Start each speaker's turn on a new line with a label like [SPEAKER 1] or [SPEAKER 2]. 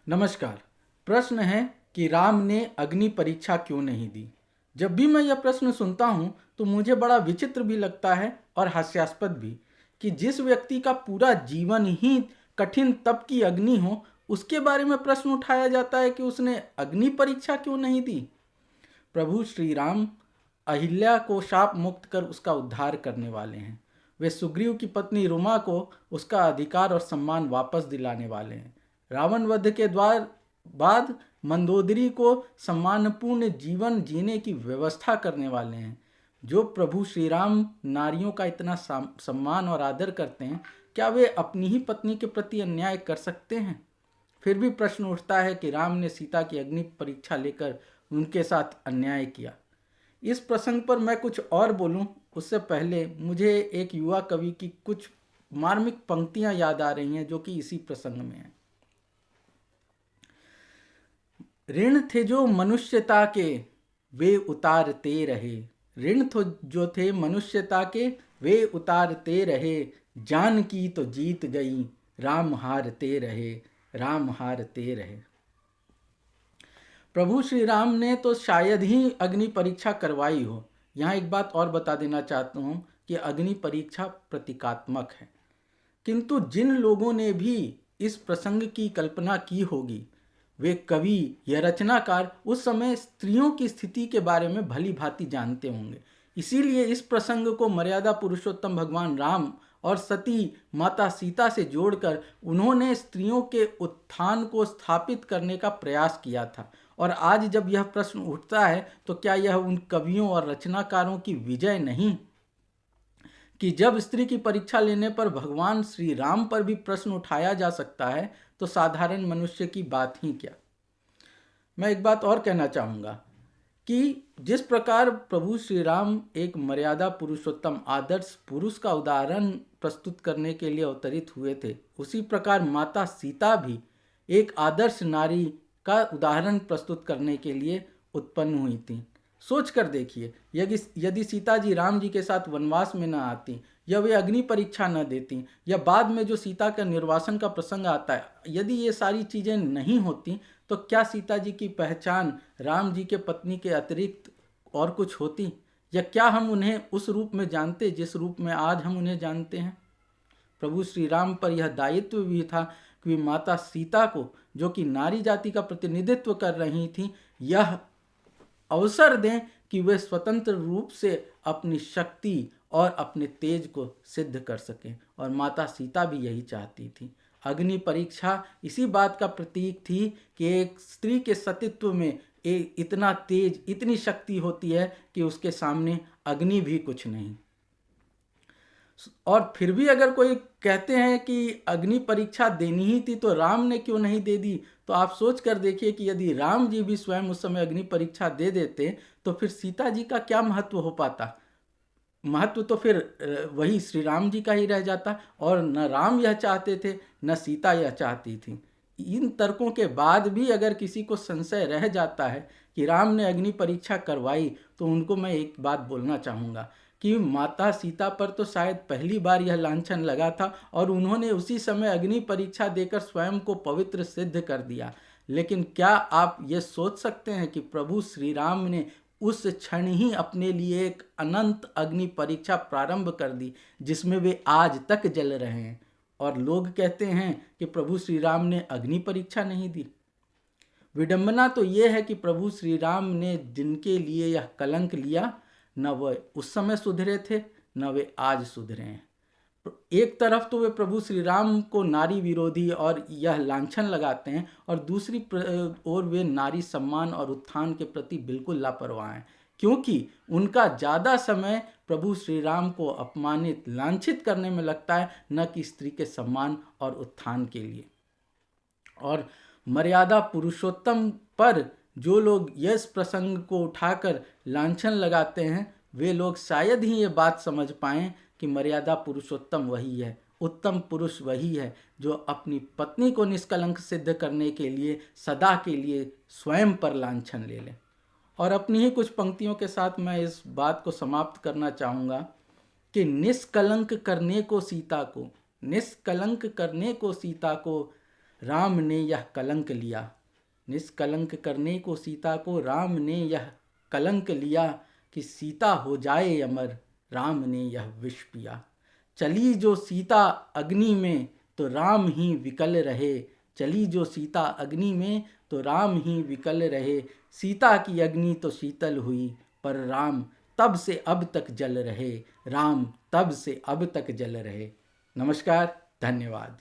[SPEAKER 1] नमस्कार। प्रश्न है कि राम ने अग्नि परीक्षा क्यों नहीं दी। जब भी मैं यह प्रश्न सुनता हूँ तो मुझे बड़ा विचित्र भी लगता है और हास्यास्पद भी कि जिस व्यक्ति का पूरा जीवन ही कठिन तप की अग्नि हो, उसके बारे में प्रश्न उठाया जाता है कि उसने अग्नि परीक्षा क्यों नहीं दी। प्रभु श्री राम अहिल्या को शाप मुक्त कर उसका उद्धार करने वाले हैं। वे सुग्रीव की पत्नी रुमा को उसका अधिकार और सम्मान वापस दिलाने वाले हैं। रावण वध के बाद मंदोदरी को सम्मानपूर्ण जीवन जीने की व्यवस्था करने वाले हैं। जो प्रभु श्री राम नारियों का इतना सम्मान और आदर करते हैं, क्या वे अपनी ही पत्नी के प्रति अन्याय कर सकते हैं? फिर भी प्रश्न उठता है कि राम ने सीता की अग्नि परीक्षा लेकर उनके साथ अन्याय किया। इस प्रसंग पर मैं कुछ और बोलूं उससे पहले मुझे एक युवा कवि की कुछ मार्मिक पंक्तियां याद आ रही हैं जो कि इसी प्रसंग में है। ऋण थे जो मनुष्यता के, वे उतारते रहे। ऋण तो जो थे मनुष्यता के, वे उतारते रहे। जान की तो जीत गई, राम हारते रहे, राम हारते रहे। प्रभु श्री राम ने तो शायद ही अग्नि परीक्षा करवाई हो। यहाँ एक बात और बता देना चाहता हूँ कि अग्नि परीक्षा प्रतीकात्मक है, किंतु जिन लोगों ने भी इस प्रसंग की कल्पना की होगी, वे कवि या रचनाकार उस समय स्त्रियों की स्थिति के बारे में भली भांति जानते होंगे। इसीलिए इस प्रसंग को मर्यादा पुरुषोत्तम भगवान राम और सती माता सीता से जोड़कर उन्होंने स्त्रियों के उत्थान को स्थापित करने का प्रयास किया था। और आज जब यह प्रश्न उठता है तो क्या यह उन कवियों और रचनाकारों की विजय नहीं कि जब स्त्री की परीक्षा लेने पर भगवान श्री राम पर भी प्रश्न उठाया जा सकता है, तो साधारण मनुष्य की बात ही क्या। मैं एक बात और कहना चाहूँगा कि जिस प्रकार प्रभु श्री राम एक मर्यादा पुरुषोत्तम आदर्श पुरुष का उदाहरण प्रस्तुत करने के लिए अवतरित हुए थे, उसी प्रकार माता सीता भी एक आदर्श नारी का उदाहरण प्रस्तुत करने के लिए उत्पन्न हुई थी। सोच कर देखिए, यदि सीता जी राम जी के साथ वनवास में न आती, या वे अग्नि परीक्षा न देती, या बाद में जो सीता का निर्वासन का प्रसंग आता है, यदि ये सारी चीज़ें नहीं होती, तो क्या सीता जी की पहचान राम जी के पत्नी के अतिरिक्त और कुछ होती, या क्या हम उन्हें उस रूप में जानते जिस रूप में आज हम उन्हें जानते हैं। प्रभु श्री राम पर यह दायित्व भी था कि माता सीता को, जो कि नारी जाति का प्रतिनिधित्व कर रही थी, यह अवसर दें कि वे स्वतंत्र रूप से अपनी शक्ति और अपने तेज को सिद्ध कर सकें। और माता सीता भी यही चाहती थी। अग्नि परीक्षा इसी बात का प्रतीक थी कि एक स्त्री के सतीत्व में इतना तेज, इतनी शक्ति होती है कि उसके सामने अग्नि भी कुछ नहीं। और फिर भी अगर कोई कहते हैं कि अग्नि परीक्षा देनी ही थी तो राम ने क्यों नहीं दे दी, तो आप सोच कर देखिए कि यदि राम जी भी स्वयं उस समय अग्नि परीक्षा दे देते तो फिर सीता जी का क्या महत्व हो पाता। महत्व तो फिर वही श्री राम जी का ही रह जाता, और न राम यह चाहते थे न सीता यह चाहती थी। इन तर्कों के बाद भी अगर किसी को संशय रह जाता है कि राम ने अग्नि परीक्षा करवाई, तो उनको मैं एक बात बोलना चाहूँगा कि माता सीता पर तो शायद पहली बार यह लांछन लगा था और उन्होंने उसी समय अग्नि परीक्षा देकर स्वयं को पवित्र सिद्ध कर दिया। लेकिन क्या आप ये सोच सकते हैं कि प्रभु श्री राम ने उस क्षण ही अपने लिए एक अनंत अग्नि परीक्षा प्रारंभ कर दी, जिसमें वे आज तक जल रहे हैं, और लोग कहते हैं कि प्रभु श्री राम ने अग्नि परीक्षा नहीं दी। विडंबना तो ये है कि प्रभु श्री राम ने जिनके लिए यह कलंक लिया, न वे उस समय सुधरे थे, न वे आज सुधरे हैं। एक तरफ तो वे प्रभु श्री राम को नारी विरोधी और यह लांछन लगाते हैं, और दूसरी ओर वे नारी सम्मान और उत्थान के प्रति बिल्कुल लापरवाह हैं, क्योंकि उनका ज़्यादा समय प्रभु श्री राम को अपमानित, लांछित करने में लगता है, न कि स्त्री के सम्मान और उत्थान के लिए। और मर्यादा पुरुषोत्तम पर जो लोग इस प्रसंग को उठाकर लांछन लगाते हैं, वे लोग शायद ही ये बात समझ पाएं कि मर्यादा पुरुषोत्तम वही है, उत्तम पुरुष वही है जो अपनी पत्नी को निष्कलंक सिद्ध करने के लिए सदा के लिए स्वयं पर लांछन ले ले। और अपनी ही कुछ पंक्तियों के साथ मैं इस बात को समाप्त करना चाहूँगा कि निष्कलंक करने को सीता को, निष्कलंक करने को सीता को राम ने यह कलंक लिया। निष्कलंक करने को सीता को राम ने यह कलंक लिया कि सीता हो जाए अमर, राम ने यह विष पिया। चली जो सीता अग्नि में तो राम ही विकल रहे, चली जो सीता अग्नि में तो राम ही विकल रहे। सीता की अग्नि तो शीतल हुई पर राम तब से अब तक जल रहे, राम तब से अब तक जल रहे। नमस्कार, धन्यवाद।